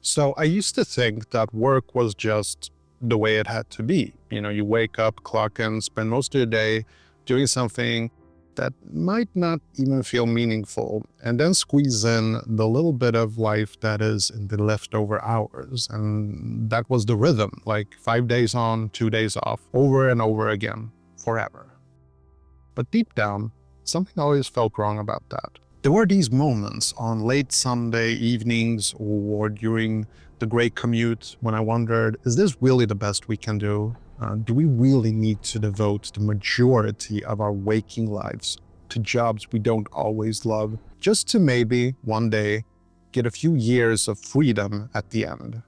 So I used to think that work was just the way it had to be. You wake up, clock in, spend most of your day doing something that might not even feel meaningful, and then squeeze in the little bit of life that is in the leftover hours. And that was the rhythm, like 5 days on, 2 days off, over and over again, forever. But deep down, something always felt wrong about that. There were these moments on late Sunday evenings or during the great commute when I wondered, is this really the best we can do? Do we really need to devote the majority of our waking lives to jobs we don't always love, just to maybe one day get a few years of freedom at the end?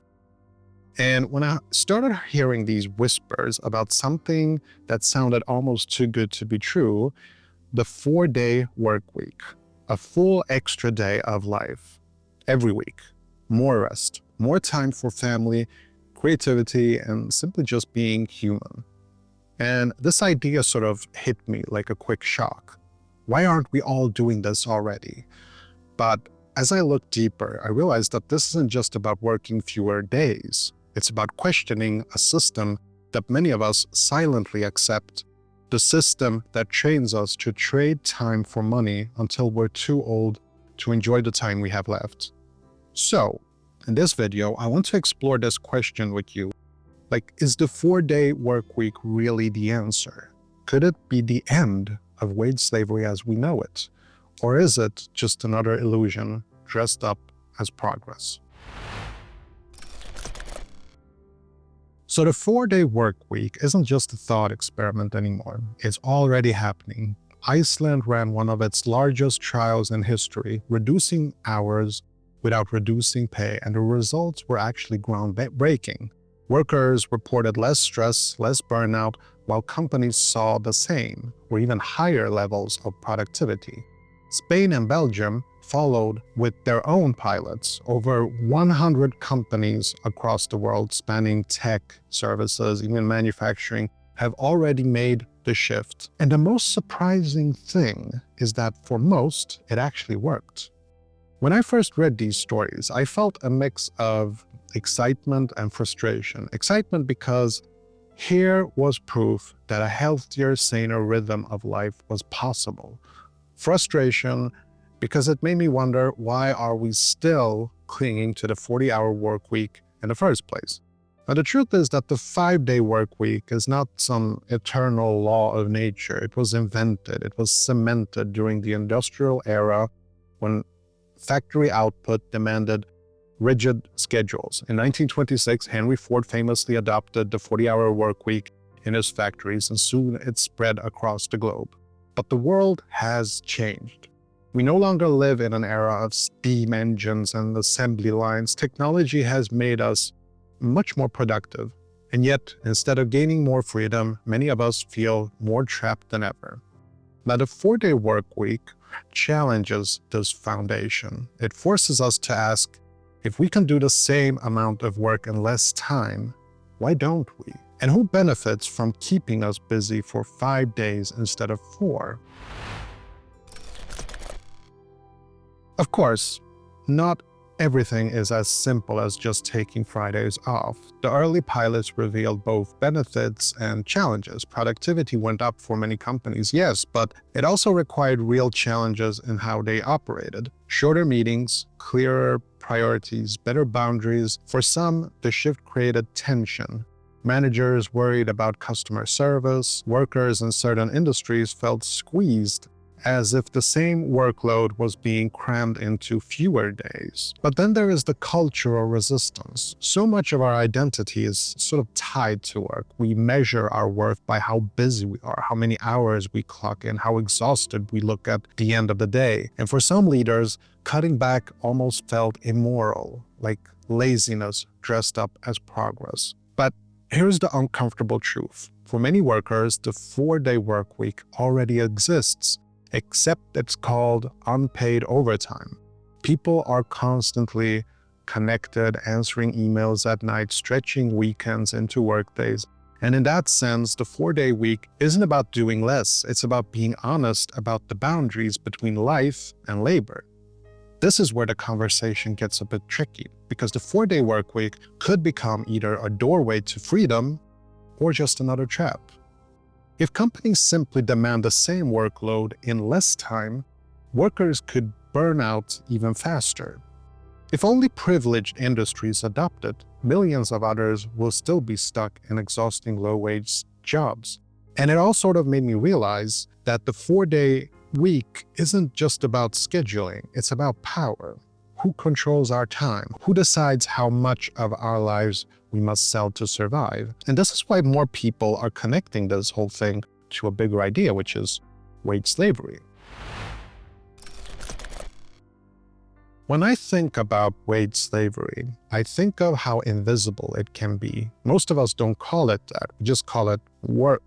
And when I started hearing these whispers about something that sounded almost too good to be true, the 4-day work week, a full extra day of life every week, more rest, more time for family, creativity, and simply just being human. And this idea sort of hit me like a quick shock. Why aren't we all doing this already? But as I looked deeper, I realized that this isn't just about working fewer days. It's about questioning a system that many of us silently accept, the system that trains us to trade time for money until we're too old to enjoy the time we have left. So, in this video, I want to explore this question with you. Is the 4-day work week really the answer? Could it be the end of wage slavery as we know it? Or is it just another illusion dressed up as progress? So the 4-day work week isn't just a thought experiment anymore. It's already happening. Iceland ran one of its largest trials in history, reducing hours without reducing pay, and the results were actually groundbreaking. Workers reported less stress, less burnout, while companies saw the same or even higher levels of productivity. Spain and Belgium followed with their own pilots. Over 100 companies across the world, spanning tech, services, even manufacturing, have already made the shift. And the most surprising thing is that for most, it actually worked. When I first read these stories, I felt a mix of excitement and frustration. Excitement because here was proof that a healthier, saner rhythm of life was possible. Frustration because it made me wonder, why are we still clinging to the 40-hour work week in the first place? Now, the truth is that the 5-day work week is not some eternal law of nature. It was invented, it was cemented during the industrial era when factory output demanded rigid schedules. In 1926, Henry Ford famously adopted the 40-hour work week in his factories, and soon it spread across the globe. But the world has changed. We no longer live in an era of steam engines and assembly lines. Technology has made us much more productive. And yet, instead of gaining more freedom, many of us feel more trapped than ever. Now, the 4-day work week challenges this foundation. It forces us to ask, if we can do the same amount of work in less time, why don't we? And who benefits from keeping us busy for 5 days instead of 4? Of course, not everything is as simple as just taking Fridays off. The early pilots revealed both benefits and challenges. Productivity went up for many companies, yes, but it also required real challenges in how they operated. Shorter meetings, clearer priorities, better boundaries. For some, the shift created tension. Managers worried about customer service. Workers in certain industries felt squeezed, as if the same workload was being crammed into fewer days. But then there is the cultural resistance. So much of our identity is sort of tied to work. We measure our worth by how busy we are, how many hours we clock in, how exhausted we look at the end of the day. And for some leaders, cutting back almost felt immoral, like laziness dressed up as progress. But here's the uncomfortable truth. For many workers, the 4-day work week already exists, except it's called unpaid overtime. People are constantly connected, answering emails at night, stretching weekends into workdays. And in that sense, the 4-day week isn't about doing less. It's about being honest about the boundaries between life and labor. This is where the conversation gets a bit tricky, because the 4-day workweek could become either a doorway to freedom or just another trap. If companies simply demand the same workload in less time, workers could burn out even faster. If only privileged industries adopt it, millions of others will still be stuck in exhausting low-wage jobs. And it all sort of made me realize that the 4-day week isn't just about scheduling, it's about power. Who controls our time? Who decides how much of our lives we must sell to survive? And this is why more people are connecting this whole thing to a bigger idea, which is wage slavery. When I think about wage slavery, I think of how invisible it can be. Most of us don't call it that, we just call it work.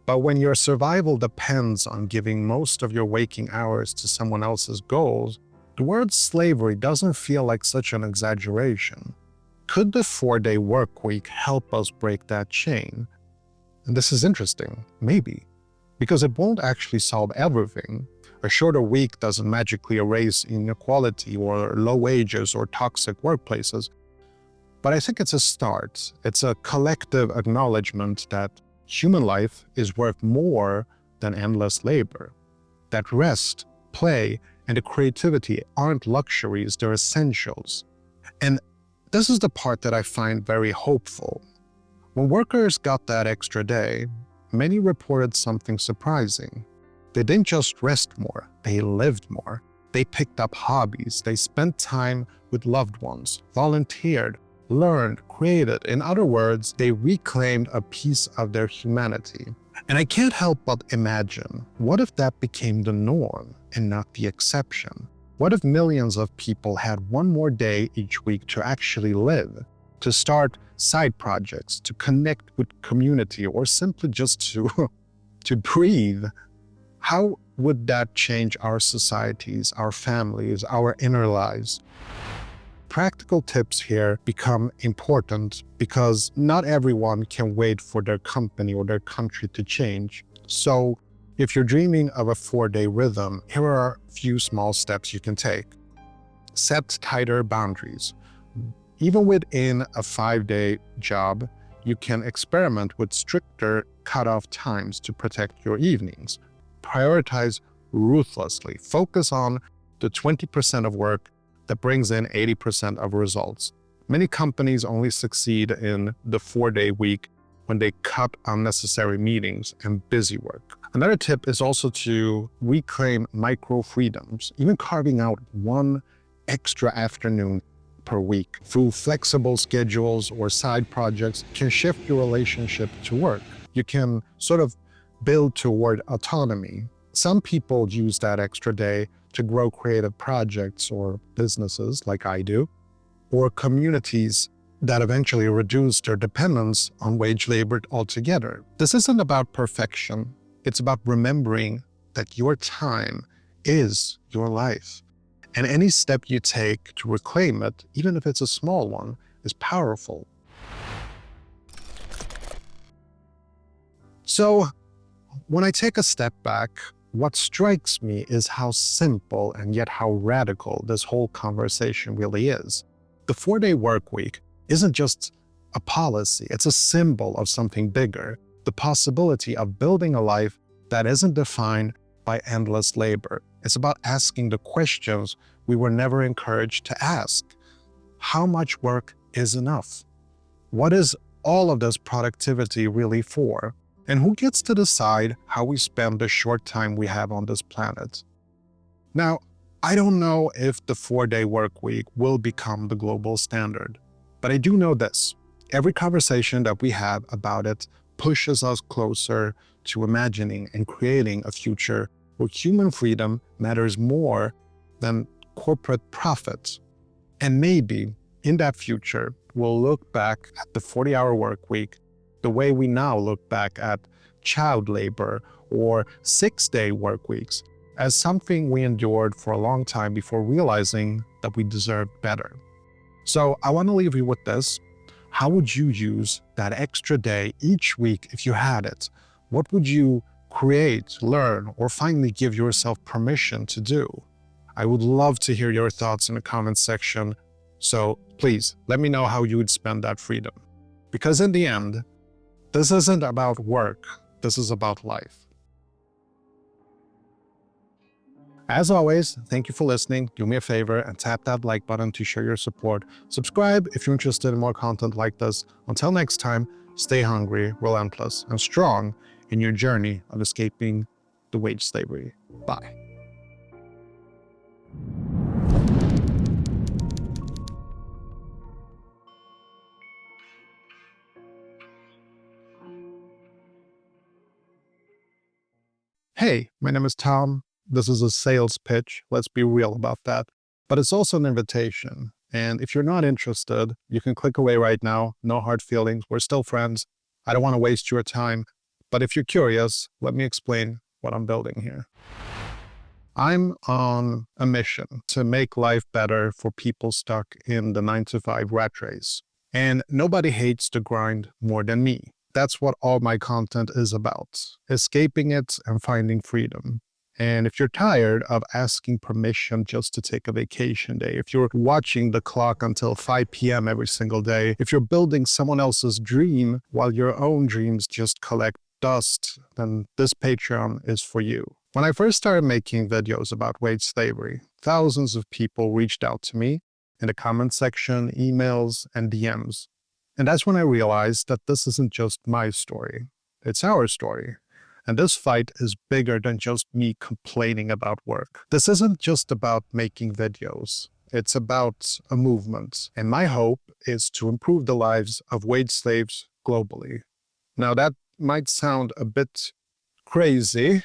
But when your survival depends on giving most of your waking hours to someone else's goals, the word slavery doesn't feel like such an exaggeration. Could the 4-day work week help us break that chain? And this is interesting, maybe, because it won't actually solve everything. A shorter week doesn't magically erase inequality or low wages or toxic workplaces. But I think it's a start. It's a collective acknowledgement that human life is worth more than endless labor. That rest, play, and the creativity aren't luxuries, they're essentials. And this is the part that I find very hopeful. When workers got that extra day, many reported something surprising. They didn't just rest more, they lived more. They picked up hobbies, they spent time with loved ones, volunteered, learned, created. In other words, they reclaimed a piece of their humanity. And I can't help but imagine, what if that became the norm and not the exception? What if millions of people had one more day each week to actually live, to start side projects, to connect with community, or simply just to breathe? How would that change our societies, our families, our inner lives? Practical tips here become important because not everyone can wait for their company or their country to change. So if you're dreaming of a 4-day rhythm, here are a few small steps you can take. Set tighter boundaries. Even within a 5-day job, you can experiment with stricter cutoff times to protect your evenings. Prioritize ruthlessly. Focus on the 20% of work that brings in 80% of results. Many companies only succeed in the 4-day week when they cut unnecessary meetings and busy work. Another tip is also to reclaim micro freedoms, even carving out one extra afternoon per week through flexible schedules or side projects can shift your relationship to work. You can sort of build toward autonomy. Some people use that extra day to grow creative projects or businesses like I do, or communities that eventually reduce their dependence on wage labor altogether. This isn't about perfection. It's about remembering that your time is your life. And any step you take to reclaim it, even if it's a small one, is powerful. So, when I take a step back, what strikes me is how simple and yet how radical this whole conversation really is. The 4-day work week isn't just a policy, it's a symbol of something bigger, the possibility of building a life that isn't defined by endless labor. It's about asking the questions we were never encouraged to ask. How much work is enough? What is all of this productivity really for? And who gets to decide how we spend the short time we have on this planet? Now, I don't know if the 4-day work week will become the global standard, but I do know this. Every conversation that we have about it pushes us closer to imagining and creating a future where human freedom matters more than corporate profits. And maybe in that future, we'll look back at the 40-hour work week the way we now look back at child labor or 6-day work weeks as something we endured for a long time before realizing that we deserved better. So I want to leave you with this. How would you use that extra day each week if you had it? What would you create, learn, or finally give yourself permission to do? I would love to hear your thoughts in the comments section. So please let me know how you would spend that freedom. Because in the end, this isn't about work. This is about life. As always, thank you for listening. Do me a favor and tap that like button to show your support. Subscribe if you're interested in more content like this. Until next time, stay hungry, relentless, and strong in your journey of escaping the wage slavery. Bye. Hey, my name is Tom. This is a sales pitch. Let's be real about that. But it's also an invitation. And if you're not interested, you can click away right now. No hard feelings. We're still friends. I don't want to waste your time. But if you're curious, let me explain what I'm building here. I'm on a mission to make life better for people stuck in the 9-to-5 rat race. And nobody hates the grind more than me. That's what all my content is about, escaping it and finding freedom. And if you're tired of asking permission just to take a vacation day, if you're watching the clock until 5 p.m. every single day, if you're building someone else's dream while your own dreams just collect dust, then this Patreon is for you. When I first started making videos about wage slavery, thousands of people reached out to me in the comment section, emails, and DMs. And that's when I realized that this isn't just my story, it's our story. And this fight is bigger than just me complaining about work. This isn't just about making videos, it's about a movement. And my hope is to improve the lives of wage slaves globally. Now that might sound a bit crazy,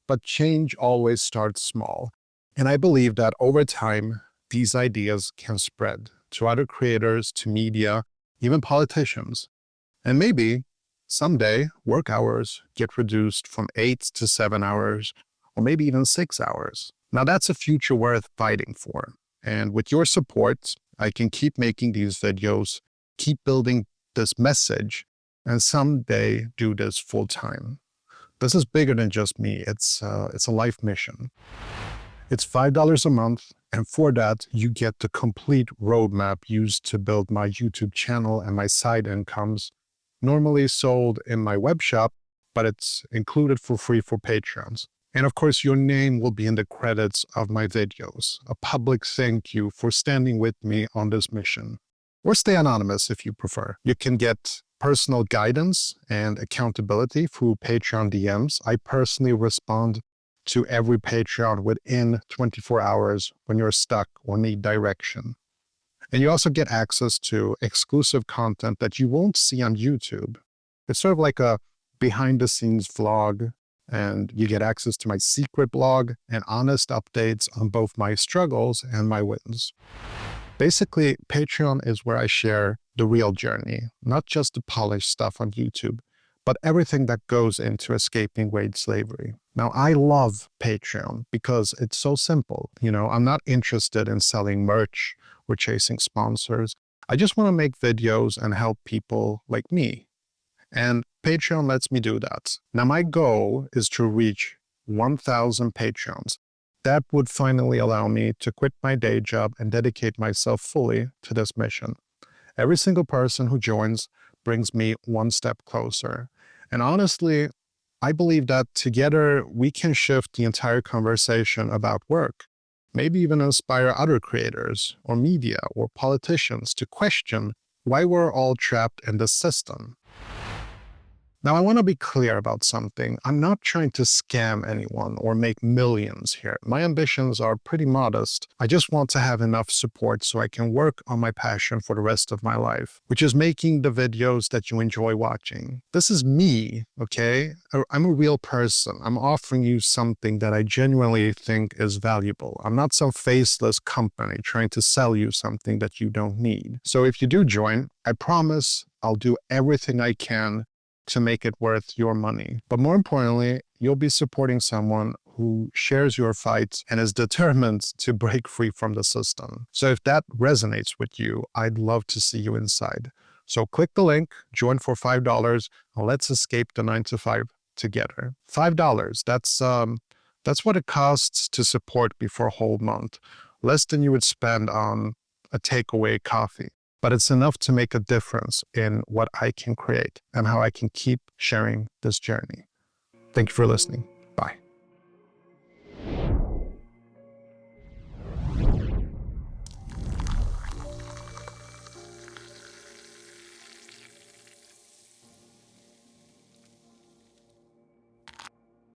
but change always starts small. And I believe that over time, these ideas can spread to other creators, to media, even politicians. And maybe someday work hours get reduced from 8 to 7 hours, or maybe even 6 hours. Now that's a future worth fighting for. And with your support, I can keep making these videos, keep building this message, and someday do this full time. This is bigger than just me. It's a life mission. It's $5 a month, and for that, you get the complete roadmap used to build my YouTube channel and my side incomes, normally sold in my web shop, but it's included for free for Patreons. And of course, your name will be in the credits of my videos, a public thank you for standing with me on this mission. Or stay anonymous if you prefer. You can get personal guidance and accountability through Patreon DMs. I personally respond to every Patreon within 24 hours when you're stuck or need direction. And you also get access to exclusive content that you won't see on YouTube. It's sort of like a behind-the-scenes vlog, and you get access to my secret blog and honest updates on both my struggles and my wins. Basically, Patreon is where I share the real journey, not just the polished stuff on YouTube, but everything that goes into escaping wage slavery. Now, I love Patreon because it's so simple. I'm not interested in selling merch or chasing sponsors. I just want to make videos and help people like me. And Patreon lets me do that. Now, my goal is to reach 1,000 Patreons. That would finally allow me to quit my day job and dedicate myself fully to this mission. Every single person who joins brings me one step closer. And honestly, I believe that together we can shift the entire conversation about work, maybe even inspire other creators or media or politicians to question why we're all trapped in this system. Now, I want to be clear about something. I'm not trying to scam anyone or make millions here. My ambitions are pretty modest. I just want to have enough support so I can work on my passion for the rest of my life, which is making the videos that you enjoy watching. This is me, okay? I'm a real person. I'm offering you something that I genuinely think is valuable. I'm not some faceless company trying to sell you something that you don't need. So if you do join, I promise I'll do everything I can to make it worth your money. But more importantly, you'll be supporting someone who shares your fight and is determined to break free from the system. So if that resonates with you, I'd love to see you inside. So click the link, join for $5, and let's escape the 9-to-5 together. $5, that's That's what it costs to support me for a whole month. Less than you would spend on a takeaway coffee. But it's enough to make a difference in what I can create and how I can keep sharing this journey. Thank you for listening. Bye.